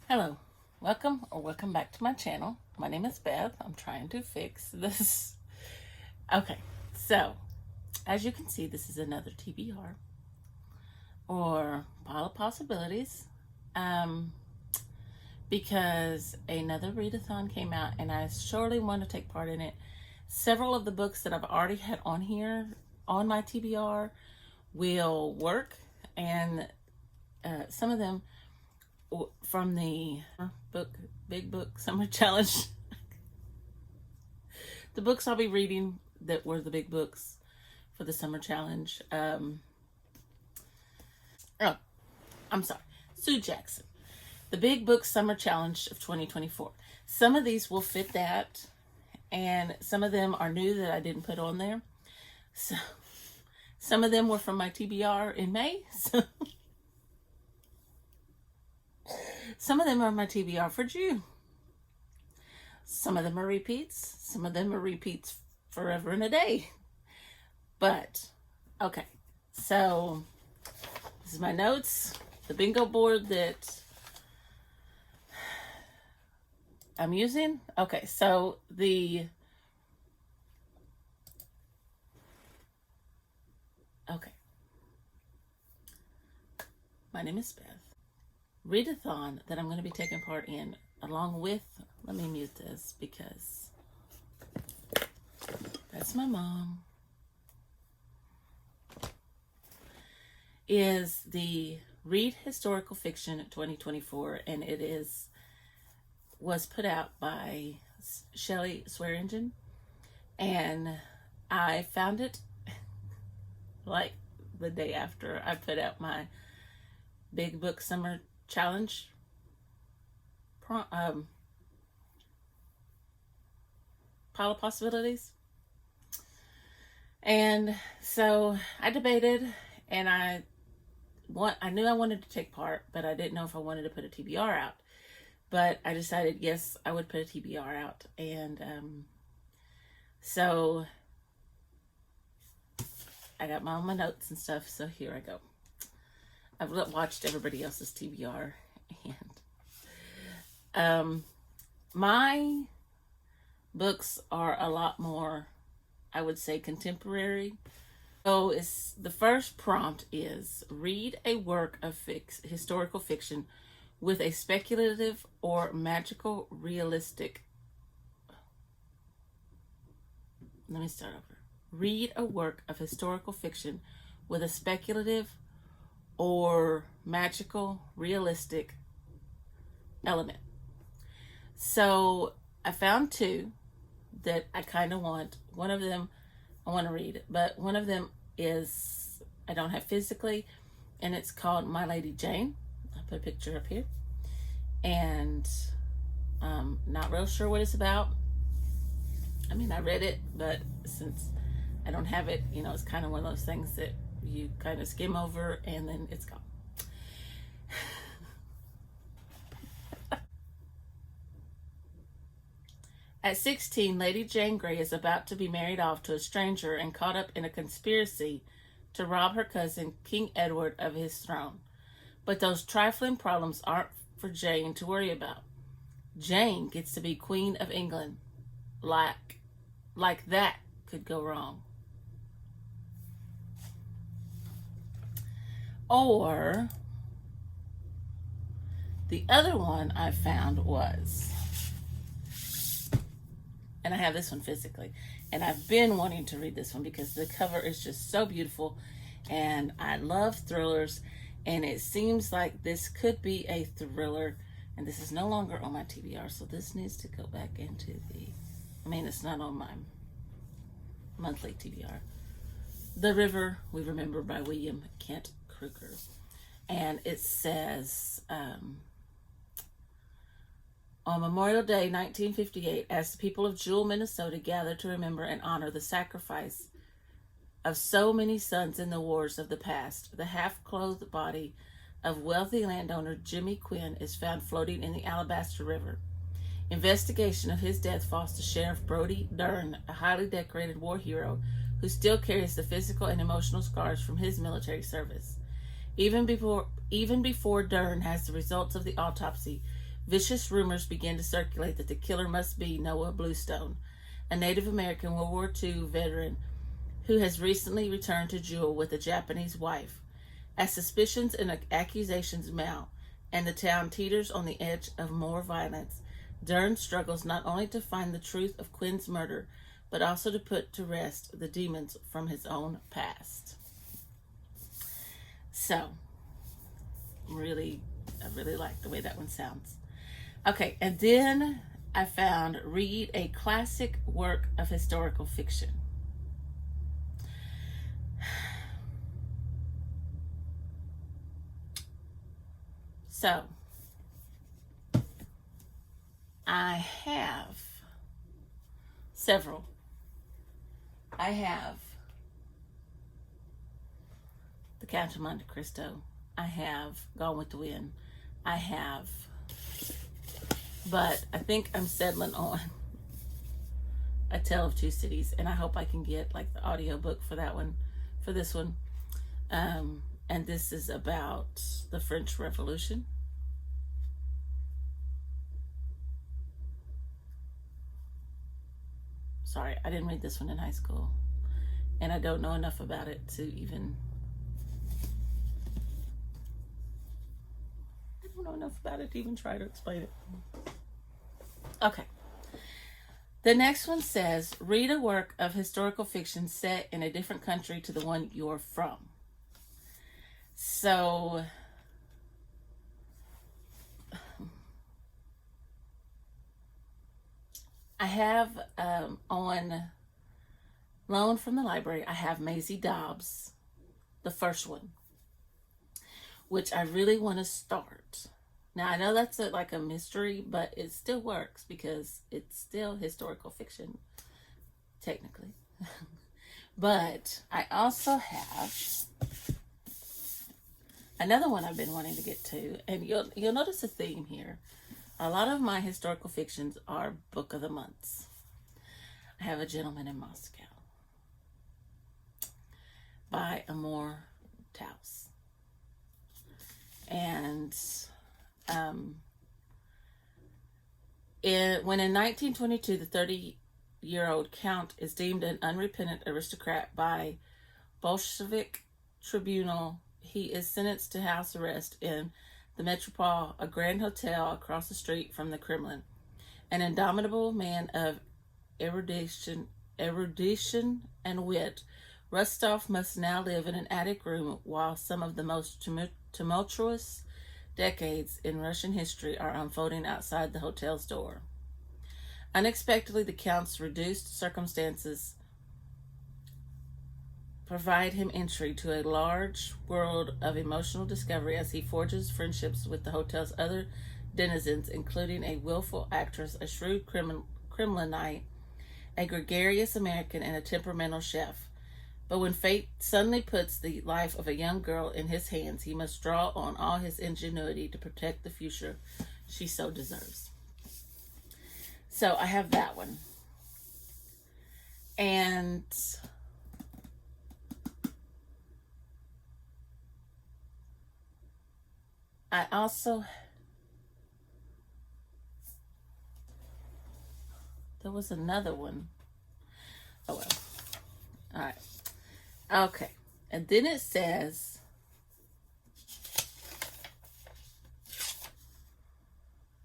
Hello, welcome back to my channel. My name is Beth. I'm trying to fix this. Okay, so as you can see, this is another TBR or pile of possibilities, because another readathon came out and I surely want to take part in it. Several of the books that I've already had on here on my TBR will work, and some of them from the big book summer challenge. The books I'll be reading that were the big books for the summer challenge. I'm sorry, Sue Jackson, the big book summer challenge of 2024. Some of these will fit that, and some of them are new that I didn't put on there. So some of them were from my TBR in May. So some of them are my TBR for June. Some of them are repeats. Some of them are repeats forever and a day. But, okay. So, this is my notes. The bingo board that I'm using. Okay, so Okay. My name is Beth. Readathon that I'm going to be taking part in, along with, let me mute this because that's my mom, is the Read Historical Fiction 2024, and it was put out by Shelley Swearingen, and I found it like the day after I put out my big book summer challenge pile of possibilities. And so I debated, and I knew I wanted to take part, but I didn't know if I wanted to put a TBR out. But I decided, yes, I would put a TBR out. And so I got all my notes and stuff, so here I go. I've watched everybody else's TBR, and my books are a lot more, I would say, contemporary. So the first prompt is read a work of historical fiction with a speculative or magical realistic. Let me start over. Read a work of historical fiction with a speculative or magical realistic element. So I found two that I kind of want. One of them I want to read, but one of them is I don't have physically, and it's called My Lady Jane. I'll put a picture up here, and not real sure what it's about. I mean, I read it, but since I don't have it, it's kind of one of those things that you kind of skim over and then it's gone. At 16, Lady Jane Grey is about to be married off to a stranger and caught up in a conspiracy to rob her cousin, King Edward, of his throne. But those trifling problems aren't for Jane to worry about. Jane gets to be Queen of England. Like that could go wrong. Or the other one I found was, and I have this one physically, and I've been wanting to read this one because the cover is just so beautiful, and I love thrillers, and it seems like this could be a thriller, and this is no longer on my TBR, so this needs to go back into it's not on my monthly TBR. The River We Remember by William Kent Kruger. And it says, on Memorial Day 1958, as the people of Jewel, Minnesota gathered to remember and honor the sacrifice of so many sons in the wars of the past, the half-clothed body of wealthy landowner Jimmy Quinn is found floating in the Alabaster River. Investigation of his death falls to Sheriff Brody Dern, a highly decorated war hero who still carries the physical and emotional scars from his military service. Even before Dern has the results of the autopsy, vicious rumors begin to circulate that the killer must be Noah Bluestone, a Native American World War II veteran who has recently returned to Jewel with a Japanese wife. As suspicions and accusations mount and the town teeters on the edge of more violence, Dern struggles not only to find the truth of Quinn's murder, but also to put to rest the demons from his own past. So, I really like the way that one sounds. Okay, and then I found read a classic work of historical fiction. So, I have several. I have The Count of Monte Cristo. I have Gone with the Wind. I have, but I think I'm settling on A Tale of Two Cities, and I hope I can get like the audiobook for that one, for this one. And this is about the French Revolution. Sorry, I didn't read this one in high school, and I don't know enough about it to even, try to explain it. Okay. The next one says, read a work of historical fiction set in a different country to the one you're from. So, I have on loan from the library, I have Maisie Dobbs, the first one, which I really want to start. Now, I know that's like a mystery, but it still works because it's still historical fiction, technically. But I also have another one I've been wanting to get to, and you'll notice a theme here. A lot of my historical fictions are book of the months. I have A Gentleman in Moscow by Amor Towse. And when in 1922 the 30-year-old count is deemed an unrepentant aristocrat by Bolshevik tribunal, he is sentenced to house arrest in the Metropole, a grand hotel across the street from the Kremlin. An indomitable man of erudition and wit, Rostov must now live in an attic room while some of the most tumultuous decades in Russian history are unfolding outside the hotel's door. Unexpectedly, the Count's reduced circumstances provide him entry to a large world of emotional discovery as he forges friendships with the hotel's other denizens, including a willful actress, a shrewd Kremlinite, a gregarious American, and a temperamental chef. But when fate suddenly puts the life of a young girl in his hands, he must draw on all his ingenuity to protect the future she so deserves. So I have that one. And I also, there was another one. Oh well. All right. Okay. And then it says,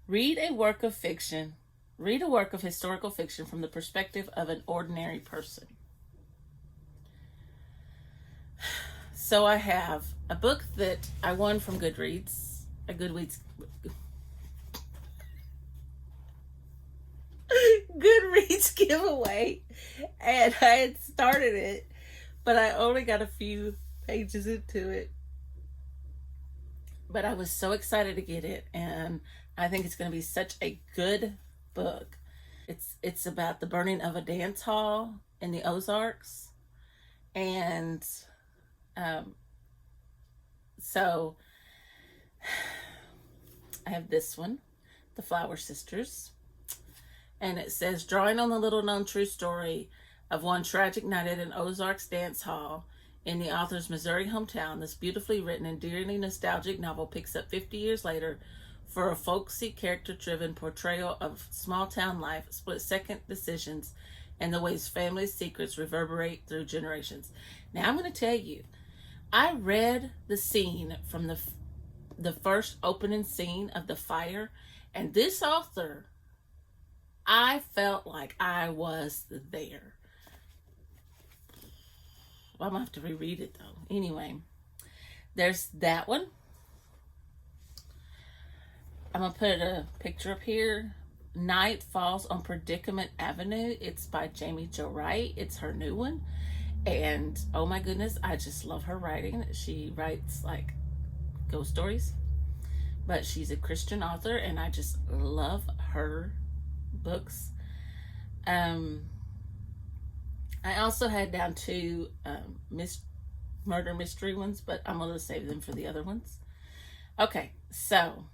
read a work of historical fiction from the perspective of an ordinary person. So I have a book that I won from Goodreads, a Goodreads giveaway, and I had started it, but I only got a few pages into it. But I was so excited to get it, and I think it's going to be such a good book. It's about the burning of a dance hall in the Ozarks, and so I have this one, The Flower Sisters, and it says, drawing on the little-known true story of one tragic night at an Ozarks dance hall in the author's Missouri hometown, this beautifully written and dearly nostalgic novel picks up 50 years later, for a folksy, character-driven portrayal of small-town life, split-second decisions, and the ways family secrets reverberate through generations. Now, I'm going to tell you, I read the scene from the first opening scene of the fire, and this author, I felt like I was there. Well, I'm going to have to reread it, though. Anyway, there's that one. I'm going to put a picture up here. Night Falls on Predicament Avenue. It's by Jamie Jo Wright. It's her new one. And, oh my goodness, I just love her writing. She writes, like, ghost stories. But she's a Christian author, and I just love her books. I also had down two murder mystery ones, but I'm going to save them for the other ones. Okay, so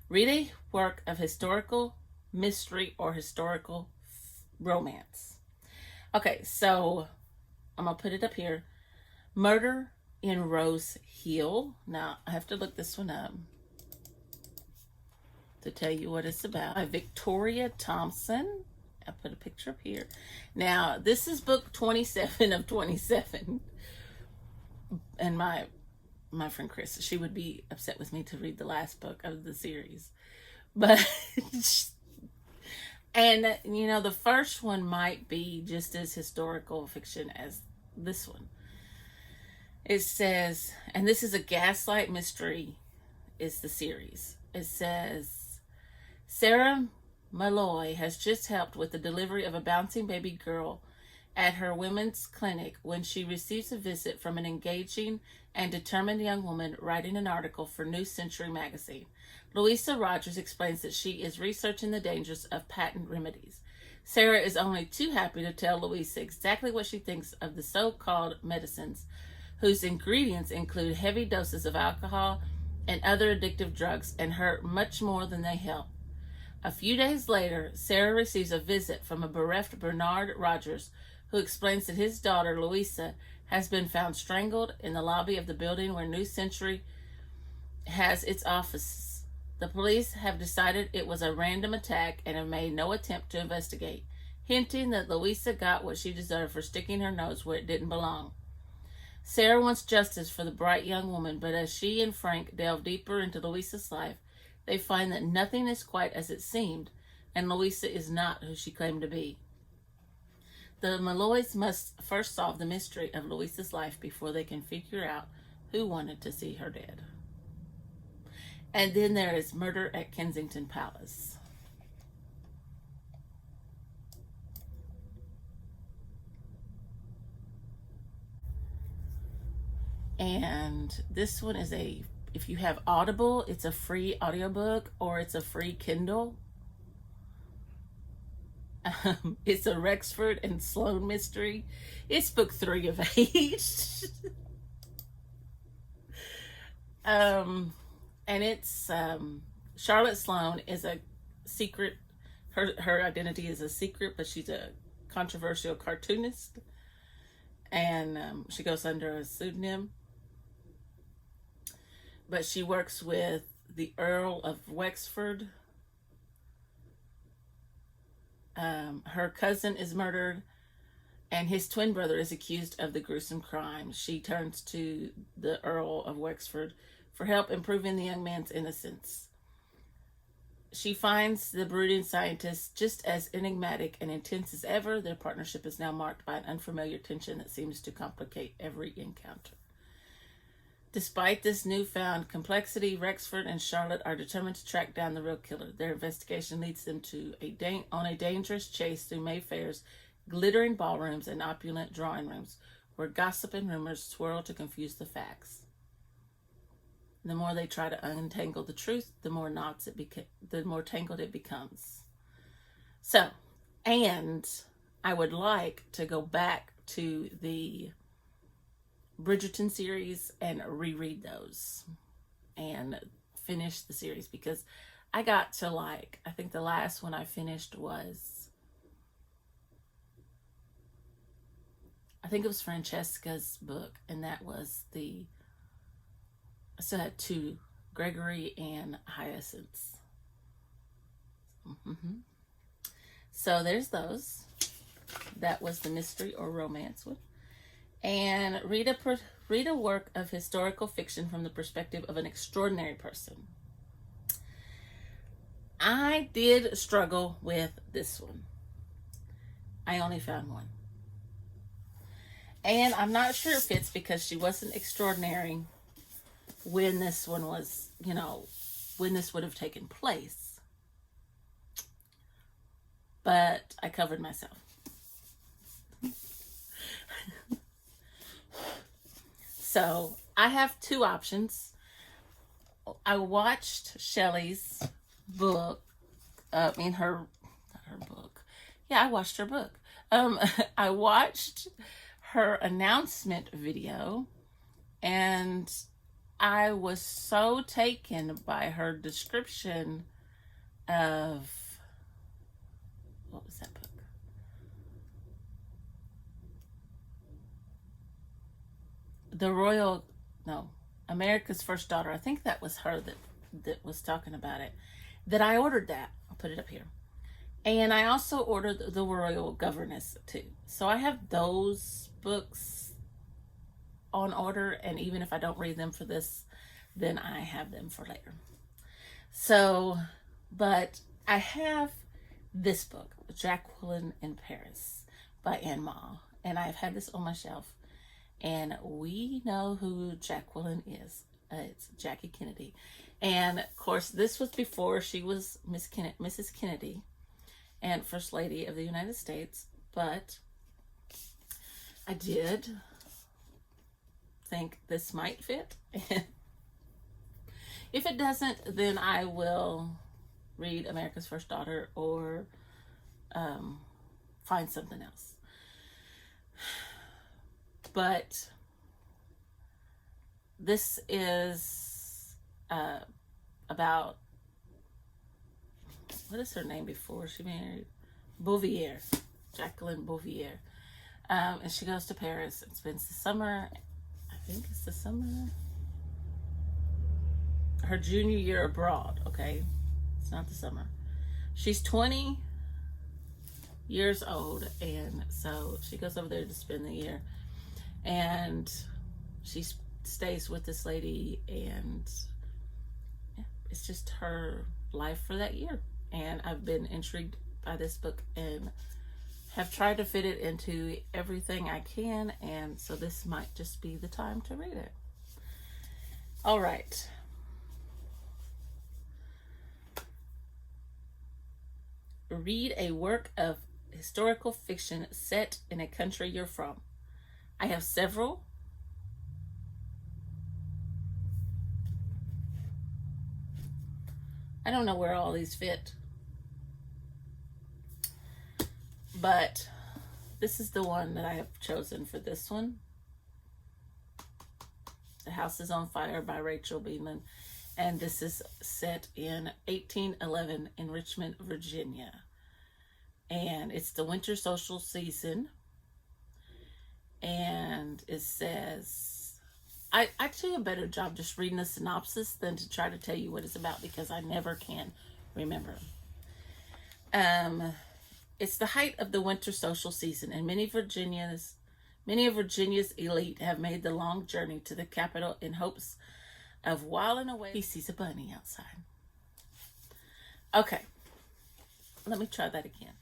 read a work of historical mystery or historical romance. Okay, so I'm going to put it up here. Murder in Rose Hill. Now, I have to look this one up to tell you what it's about. By Victoria Thompson. I put a picture up here. Now, this is book 27 of 27. And my friend Chris, she would be upset with me to read the last book of the series. But, and, you know, the first one might be just as historical fiction as this one. It says, and this is a gaslight mystery, is the series. It says, Sarah Malloy has just helped with the delivery of a bouncing baby girl at her women's clinic when she receives a visit from an engaging and determined young woman writing an article for New Century magazine. Louisa Rogers explains that she is researching the dangers of patent remedies. Sarah is only too happy to tell Louisa exactly what she thinks of the so-called medicines, whose ingredients include heavy doses of alcohol and other addictive drugs and hurt much more than they help. A few days later, Sarah receives a visit from a bereft Bernard Rogers, who explains that his daughter, Louisa, has been found strangled in the lobby of the building where New Century has its offices. The police have decided it was a random attack and have made no attempt to investigate, hinting that Louisa got what she deserved for sticking her nose where it didn't belong. Sarah wants justice for the bright young woman, but as she and Frank delve deeper into Louisa's life, they find that nothing is quite as it seemed, and Louisa is not who she claimed to be. The Malloys must first solve the mystery of Louisa's life before they can figure out who wanted to see her dead. And then there is Murder at Kensington Palace. And this one is if you have Audible, it's a free audiobook or it's a free Kindle. It's a Rexford and Sloane mystery. It's book 3 of 8. And it's Charlotte Sloane is a secret. Her identity is a secret, but she's a controversial cartoonist, and she goes under a pseudonym. But she works with the Earl of Wexford. Her cousin is murdered, and his twin brother is accused of the gruesome crime. She turns to the Earl of Wexford for help in proving the young man's innocence. She finds the brooding scientist just as enigmatic and intense as ever. Their partnership is now marked by an unfamiliar tension that seems to complicate every encounter. Despite this newfound complexity, Rexford and Charlotte are determined to track down the real killer. Their investigation leads them to on a dangerous chase through Mayfair's glittering ballrooms and opulent drawing rooms, where gossip and rumors swirl to confuse the facts. The more they try to untangle the truth, the more tangled it becomes. So, and I would like to go back to the Bridgerton series and reread those and finish the series, because I got to I think the last one I finished was, I think it was Francesca's book, and that was I still had 2 Gregory and Hyacinths. So there's those. That was the mystery or romance one. And read a work of historical fiction from the perspective of an extraordinary person. I did struggle with this one. I only found one. And I'm not sure if it's because she wasn't extraordinary when this one was, when this would have taken place. But I covered myself. So I have two options. I watched Shelley's book. Not her book. Yeah, I watched her book. I watched her announcement video, and I was so taken by her description of, what was that book? America's First Daughter. I think that was her that was talking about it. That I ordered that. I'll put it up here. And I also ordered The Royal Governess too. So I have those books on order, and even if I don't read them for this, then I have them for later. So, but I have this book, Jacqueline in Paris by Anne Mall, and I've had this on my shelf. And we know who Jacqueline is. It's Jackie Kennedy. And of course, this was before she was Mrs. Kennedy and First Lady of the United States. But I did think this might fit. If it doesn't, then I will read America's First Daughter or find something else. But this is about, what is her name before she married? Bouvier, Jacqueline Bouvier. And she goes to Paris and spends the summer, I think it's the summer, her junior year abroad, okay? It's not the summer. She's 20 years old, and so she goes over there to spend the year. And she stays with this lady, and it's just her life for that year. And I've been intrigued by this book and have tried to fit it into everything I can, and so this might just be the time to read it. All right. Read a work of historical fiction set in a country you're from. I have several. I don't know where all these fit, but this is the one that I have chosen for this one. The House is on Fire by Rachel Beeman, and this is set in 1811 in Richmond, Virginia. And it's the winter social season. And it says, I do a better job just reading the synopsis than to try to tell you what it's about, because I never can remember. It's the height of the winter social season, and many of Virginia's elite have made the long journey to the capital in hopes of whiling away. He sees a bunny outside. Okay, let me try that again.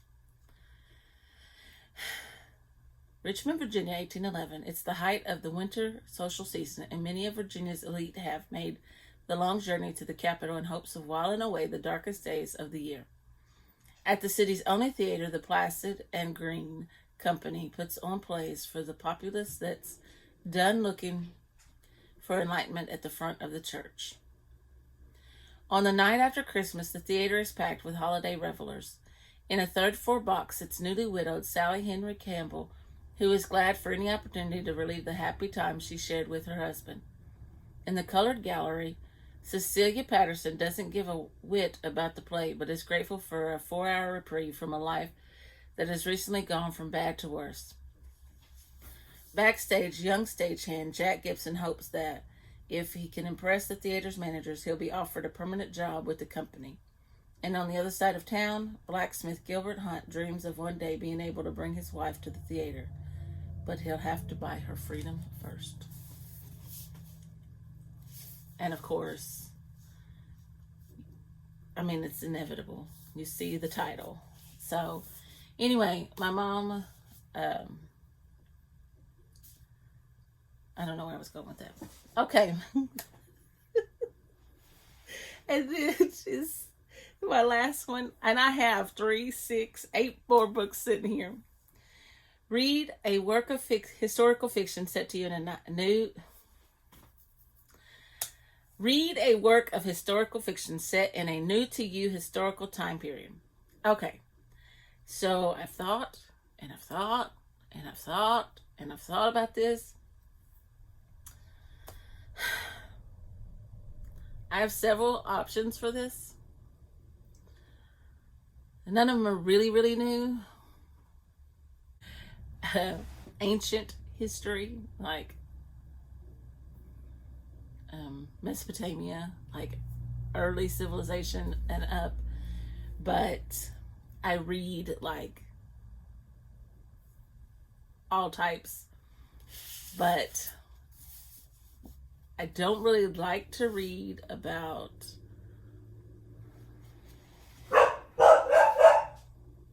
Richmond, Virginia, 1811. It's the height of the winter social season, and many of Virginia's elite have made the long journey to the capital in hopes of whiling away the darkest days of the year. At the city's only theater, the Placid and Green Company puts on plays for the populace that's done looking for enlightenment at the front of the church. On the night after Christmas, the theater is packed with holiday revelers. In a third-floor box sits newly widowed Sally Henry Campbell, who is glad for any opportunity to relive the happy time she shared with her husband. In the colored gallery, Cecilia Patterson doesn't give a whit about the play, but is grateful for a 4-hour reprieve from a life that has recently gone from bad to worse. Backstage, young stagehand Jack Gibson hopes that, If he can impress the theater's managers, he'll be offered a permanent job with the company. And on the other side of town, blacksmith Gilbert Hunt dreams of one day being able to bring his wife to the theater. But he'll have to buy her freedom first. And of course, I mean, it's inevitable. You see the title. So, anyway, my mom, I don't know where I was going with that. Okay. And this is my last one. And I have 3, 6, 8 more books sitting here. Read a work of historical fiction set to you in a new... Read a work of historical fiction set in a new to you historical time period. Okay. So I've thought, and I've thought, and I've thought, and I've thought about this. I have several options for this. None of them are really, really new. Ancient history, like Mesopotamia, like early civilization and up. But I read like all types. But I don't really like to read about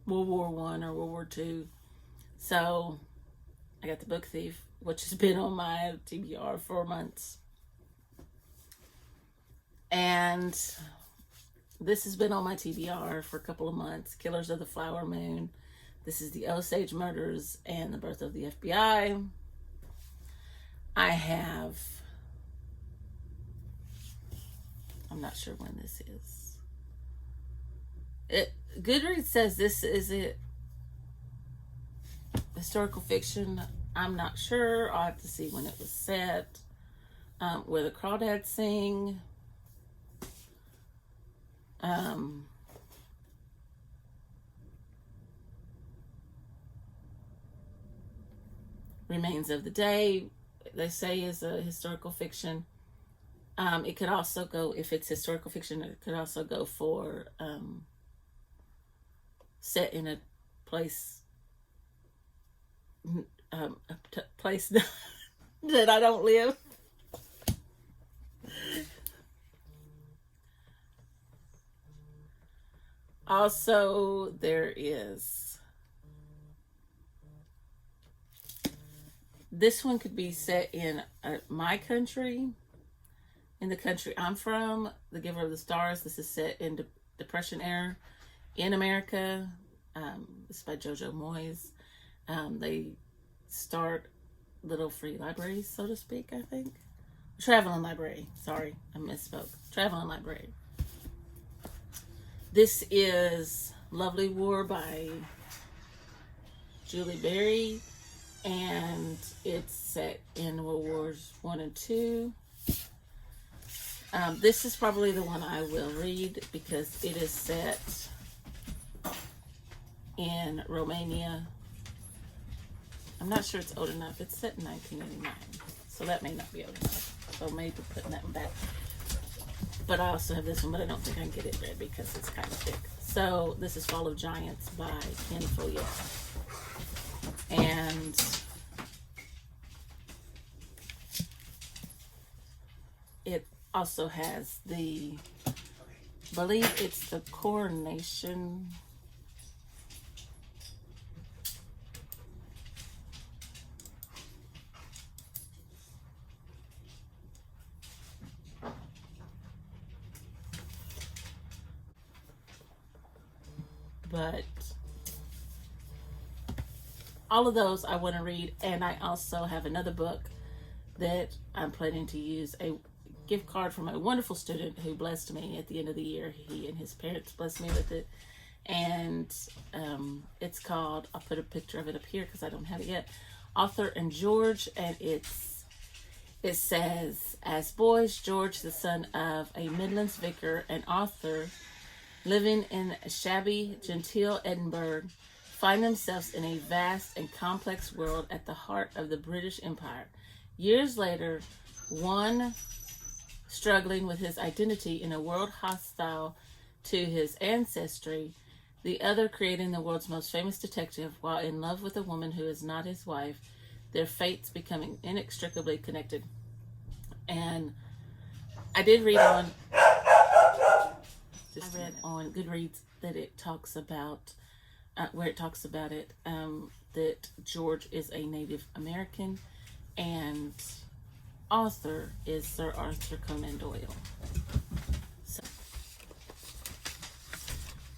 World War I or World War II. So I got The Book Thief, which has been on my TBR for months. And this has been on my TBR for a couple of months. Killers of the Flower Moon. This is the Osage Murders and the Birth of the FBI. I have... I'm not sure when this is. Goodreads says this is it. Historical fiction. I'm not sure. I'll have to see when it was set. Where the Crawdads Sing. Remains of the Day, they say, is a historical fiction. It could also go, if it's historical fiction, it could also go for set in a place place that I don't live. Also, there is, this one could be set in my country, in the country I'm from, The Giver of the Stars. This is set in Depression era in America. This is by Jojo Moyes. They start little free libraries, so to speak, I think. Traveling library. Sorry, I misspoke. Traveling library. This is Lovely War by Julie Berry, and it's set in World Wars I and II. This is probably the one I will read because it is set in Romania. I'm not sure it's old enough. It's set in 1989, so that may not be old enough. So maybe putting that one back. But I also have this one, but I don't think I can get it read because it's kind of thick. So this is Fall of Giants by Ken Follett. And it also has the, I believe it's the Coronation. But all of those I want to read, and I also have another book that I'm planning to use a gift card from a wonderful student who blessed me at the end of the year. He and his parents blessed me with it, and it's called, I'll put a picture of it up here because I don't have it yet, Arthur and George, and it says, as boys, George, the son of a Midlands vicar, and Arthur, living in shabby, genteel Edinburgh, find themselves in a vast and complex world at the heart of the British Empire. Years later, one struggling with his identity in a world hostile to his ancestry, the other creating the world's most famous detective while in love with a woman who is not his wife, their fates becoming inextricably connected. And I did read on, on Goodreads that it talks about, where it talks about it, that George is a Native American and author is Sir Arthur Conan Doyle. So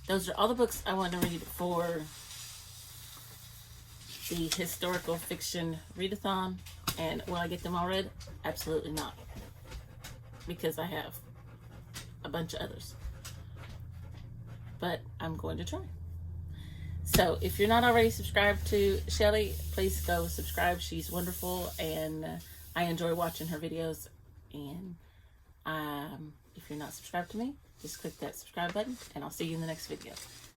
those are all the books I want to read for the historical fiction readathon. And will I get them all read? Absolutely not, because I have a bunch of others, but I'm going to try. So if you're not already subscribed to Shelly, please go subscribe. She's wonderful, and I enjoy watching her videos. And if you're not subscribed to me, just click that subscribe button, and I'll see you in the next video.